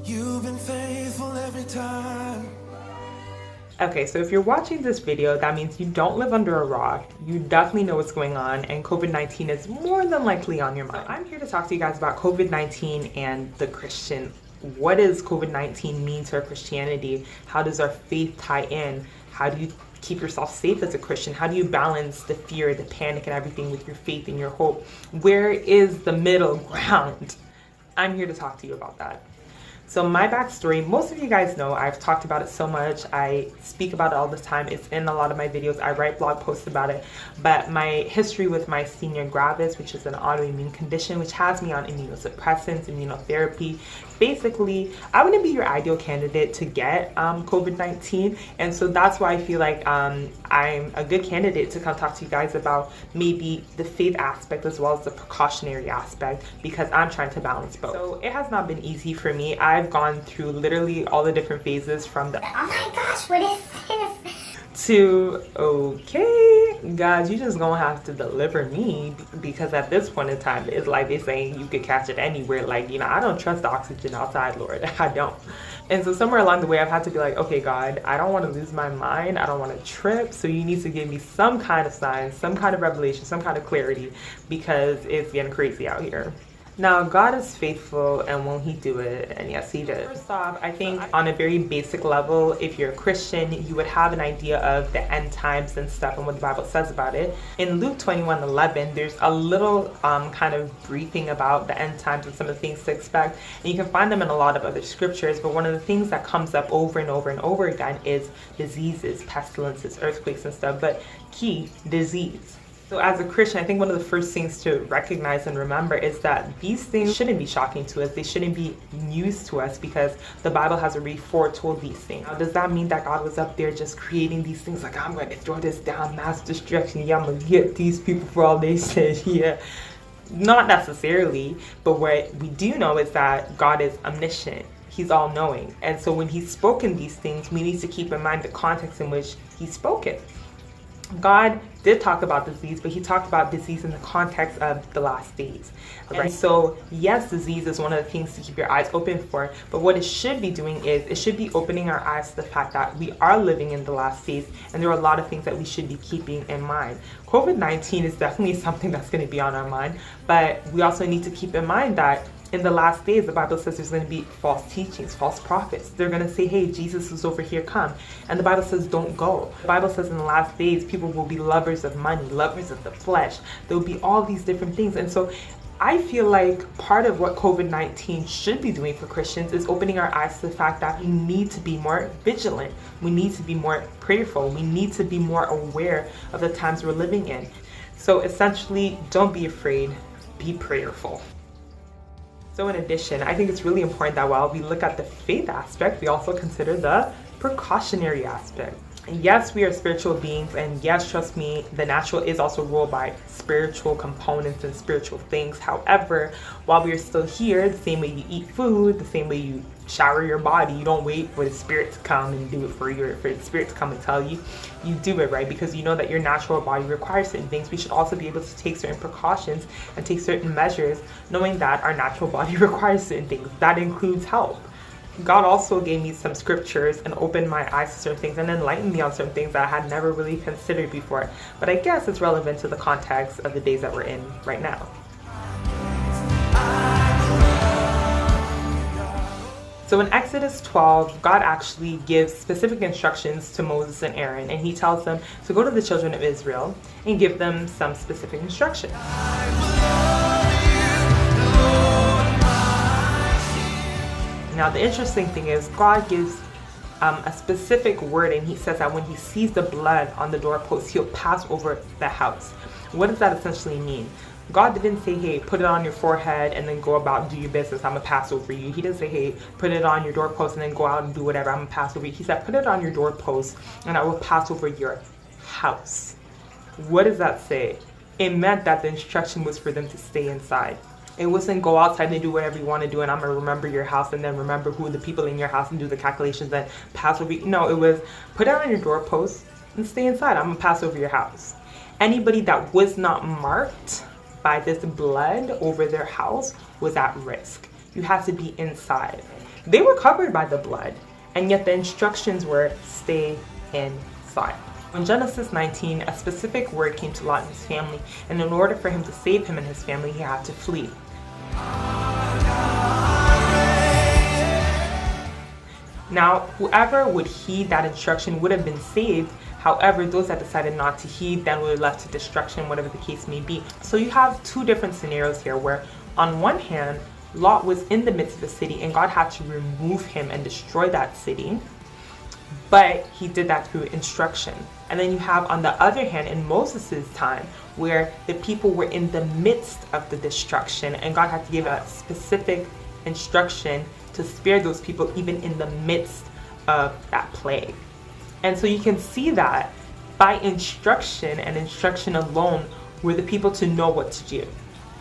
You've been faithful every time. Okay, so if you're watching this video, that means you don't live under a rock, you definitely know what's going on, and COVID-19 is more than likely on your mind. I'm here to talk to you guys about COVID-19 and the Christian. What does COVID-19 mean to our Christianity? How does our faith tie in? How do you keep yourself safe as a Christian? How do you balance the fear, the panic, and everything with your faith and your hope? Where is the middle ground? I'm here to talk to you about that. So my backstory, most of you guys know, I've talked about it so much. I speak about it all the time. It's in a lot of my videos. I write blog posts about it. But my history with myasthenia gravis, which is an autoimmune condition, which has me on immunosuppressants, immunotherapy. Basically, I wouldn't be your ideal candidate to get COVID-19. And so that's why I feel like I'm a good candidate to come talk to you guys about maybe the faith aspect as well as the precautionary aspect, because I'm trying to balance both. So it has not been easy for me. I've gone through literally all the different phases from the oh my gosh, what is this? to, okay, God, you just gonna have to deliver me, because at this point in time, it's like they're saying you could catch it anywhere. Like, you know, I don't trust the oxygen outside, Lord. I don't. And so somewhere along the way, I've had to be like, okay, God, I don't want to lose my mind. I don't want to trip. So you need to give me some kind of sign, some kind of revelation, some kind of clarity, because it's getting crazy out here. Now, God is faithful, and won't he do it? And yes, he did. First off, I think on a very basic level, if you're a Christian, you would have an idea of the end times and stuff and what the Bible says about it. In Luke 21:11, there's a little kind of briefing about the end times and some of the things to expect. And you can find them in a lot of other scriptures, but one of the things that comes up over and over and over again is diseases, pestilences, earthquakes and stuff, but key, disease. So as a Christian, I think one of the first things to recognize and remember is that these things shouldn't be shocking to us. They shouldn't be news to us, because the Bible has already foretold these things. Now, does that mean that God was up there just creating these things like, I'm going to throw this down, mass destruction, yeah, I'm going to get these people for all they said, yeah? Not necessarily, but what we do know is that God is omniscient. He's all-knowing. And so when he's spoken these things, we need to keep in mind the context in which he spoke it. God did talk about disease, but he talked about disease in the context of the last days, right? And so yes, disease is one of the things to keep your eyes open for, but what it should be doing is it should be opening our eyes to the fact that we are living in the last days, and there are a lot of things that we should be keeping in mind. COVID-19 is definitely something that's going to be on our mind, but we also need to keep in mind that in the last days, the Bible says there's going to be false teachings, false prophets. They're going to say, hey, Jesus is over here, come. And the Bible says, don't go. The Bible says in the last days, people will be lovers of money, lovers of the flesh. There will be all these different things. And so I feel like part of what COVID-19 should be doing for Christians is opening our eyes to the fact that we need to be more vigilant. We need to be more prayerful. We need to be more aware of the times we're living in. So essentially, don't be afraid, be prayerful. So in addition, I think it's really important that while we look at the faith aspect, we also consider the precautionary aspect. Yes, we are spiritual beings, and yes, trust me, the natural is also ruled by spiritual components and spiritual things. However, while we are still here, the same way you eat food, the same way you shower your body, you don't wait for the spirit to come and do it for you, or for the spirit to come and tell you. You do it, right? Because you know that your natural body requires certain things. We should also be able to take certain precautions and take certain measures, knowing that our natural body requires certain things. That includes health. God also gave me some scriptures and opened my eyes to certain things and enlightened me on certain things that I had never really considered before. But I guess it's relevant to the context of the days that we're in right now. So in Exodus 12, God actually gives specific instructions to Moses and Aaron, and he tells them to go to the children of Israel and give them some specific instructions. Now, the interesting thing is God gives a specific word, and he says that when he sees the blood on the doorpost, he'll pass over the house. What does that essentially mean? God didn't say, hey, put it on your forehead and then go about and do your business. I'm going to pass over you. He didn't say, hey, put it on your doorpost and then go out and do whatever. I'm going to pass over you. He said, put it on your doorpost and I will pass over your house. What does that say? It meant that the instruction was for them to stay inside. It wasn't go outside and do whatever you want to do and I'm going to remember your house and then remember who the people in your house and do the calculations and pass over you. No, it was put it on your doorpost and stay inside. I'm going to pass over your house. Anybody that was not marked by this blood over their house was at risk. You have to be inside. They were covered by the blood, and yet the instructions were stay inside. In Genesis 19, a specific word came to Lot and his family, and in order for him to save him and his family, he had to flee. Now, whoever would heed that instruction would have been saved. However, those that decided not to heed then were left to destruction, whatever the case may be. So you have two different scenarios here where, on one hand, Lot was in the midst of the city and God had to remove him and destroy that city. But he did that through instruction. And then you have, on the other hand, in Moses' time, where the people were in the midst of the destruction and God had to give a specific instruction to spare those people even in the midst of that plague. And so you can see that by instruction and instruction alone were the people to know what to do.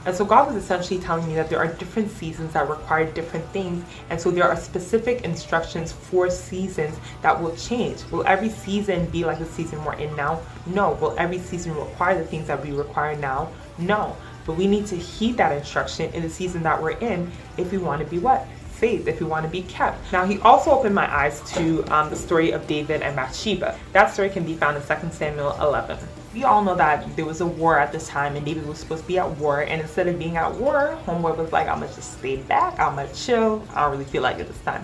And so God was essentially telling me that there are different seasons that require different things. And so there are specific instructions for seasons that will change. Will every season be like the season we're in now? No. Will every season require the things that we require now? No. But we need to heed that instruction in the season that we're in if we want to be what? Saved, if we want to be kept. Now, he also opened my eyes to the story of David and Bathsheba. That story can be found in 2 Samuel 11. We all know that there was a war at this time and David was supposed to be at war, and instead of being at war, homeboy was like, I'm gonna just stay back, I'm gonna chill, I don't really feel like it this time.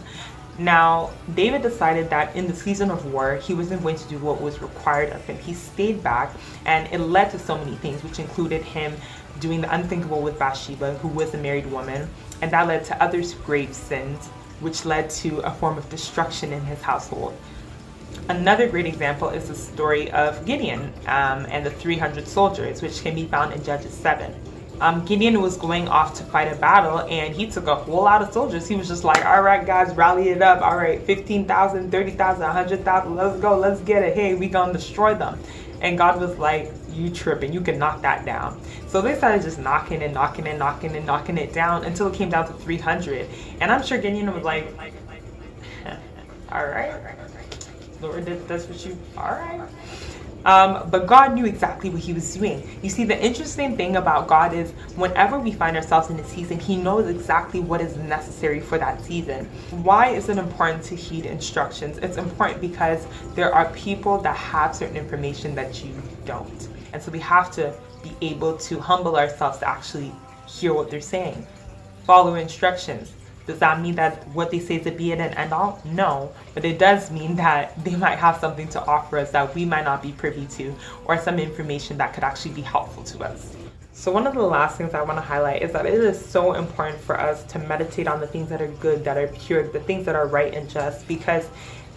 Now, David decided that in the season of war, he wasn't going to do what was required of him. He stayed back, and it led to so many things, which included him doing the unthinkable with Bathsheba, who was a married woman, and that led to other grave sins, which led to a form of destruction in his household. Another great example is the story of Gideon and the 300 soldiers, which can be found in Judges 7. Gideon was going off to fight a battle, and he took a whole lot of soldiers. He was just like, all right, guys, rally it up. All right, 15,000, 30,000, 100,000, let's go, let's get it. Hey, we gonna destroy them. And God was like, you tripping, you can knock that down. So they started just knocking and knocking and knocking and knocking it down until it came down to 300. And I'm sure Gideon was like, all right, Lord, that's what you, all right. But God knew exactly what he was doing. You see, the interesting thing about God is whenever we find ourselves in a season, he knows exactly what is necessary for that season. Why is it important to heed instructions? It's important because there are people that have certain information that you don't. And so we have to be able to humble ourselves to actually hear what they're saying. Follow instructions. Does that mean that what they say is the be it and end all? No, but it does mean that they might have something to offer us that we might not be privy to, or some information that could actually be helpful to us. So one of the last things I want to highlight is that it is so important for us to meditate on the things that are good, that are pure, the things that are right and just, because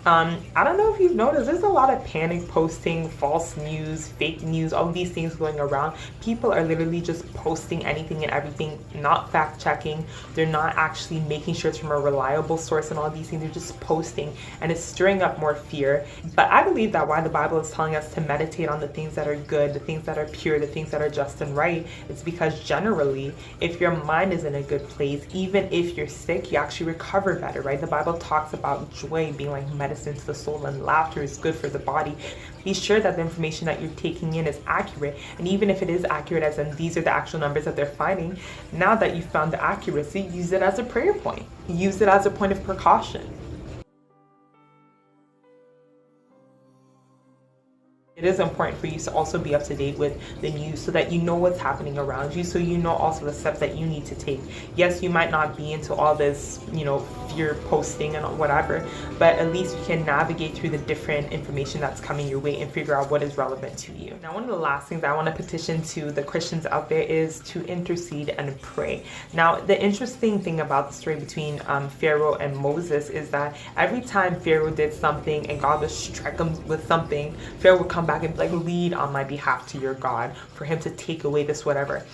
I don't know if you've noticed, there's a lot of panic posting, false news, fake news, all these things going around. People are literally just posting anything and everything, not fact checking. They're not actually making sure it's from a reliable source and all these things. They're just posting, and it's stirring up more fear. But I believe that why the Bible is telling us to meditate on the things that are good, the things that are pure, the things that are just and right, it's because generally, if your mind is in a good place, even if you're sick, you actually recover better, right? The Bible talks about joy being like medicine to the soul, and laughter is good for the body. Be sure that the information that you're taking in is accurate, and even if it is accurate, as in these are the actual numbers that they're finding, now that you've found the accuracy, use it as a prayer point. Use it as a point of precaution. It is important for you to also be up to date with the news so that you know what's happening around you, so you know also the steps that you need to take. Yes, you might not be into all this, fear posting and whatever, but at least you can navigate through the different information that's coming your way and figure out what is relevant to you. Now, one of the last things I want to petition to the Christians out there is to intercede and pray. Now, the interesting thing about the story between Pharaoh and Moses is that every time Pharaoh did something and God would strike him with something, Pharaoh would come back and be like, lead on my behalf to your God for him to take away this whatever.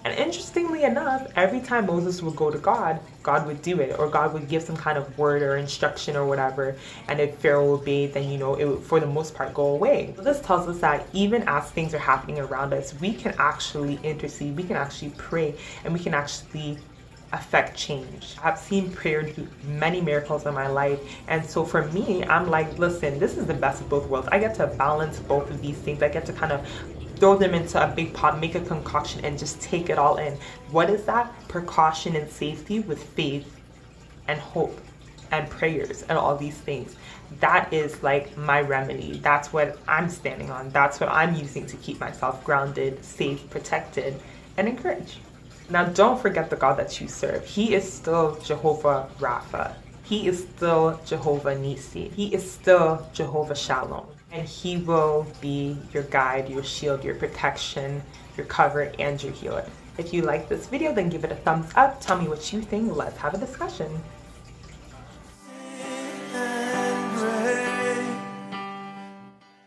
And interestingly enough, every time Moses would go to God, God would do it, or God would give some kind of word or instruction or whatever. And if Pharaoh obeyed, then it would, for the most part, go away. So this tells us that even as things are happening around us, we can actually intercede, we can actually pray, and we can actually affect change. I've seen prayer do many miracles in my life, and so for me, I'm like, listen, this is the best of both worlds. I get to balance both of these things. I get to kind of throw them into a big pot, make a concoction, and just take it all in. What is that? Precaution and safety with faith and hope. and prayers and all these things. That is like my remedy. That's what I'm standing on. That's what I'm using to keep myself grounded, safe, protected, and encouraged. Now, don't forget the God that you serve. He is still Jehovah Rapha. He is still Jehovah Nisi. He is still Jehovah Shalom. And he will be your guide, your shield, your protection, your cover, and your healer. If you like this video, then give it a thumbs up. Tell me what you think. Let's have a discussion.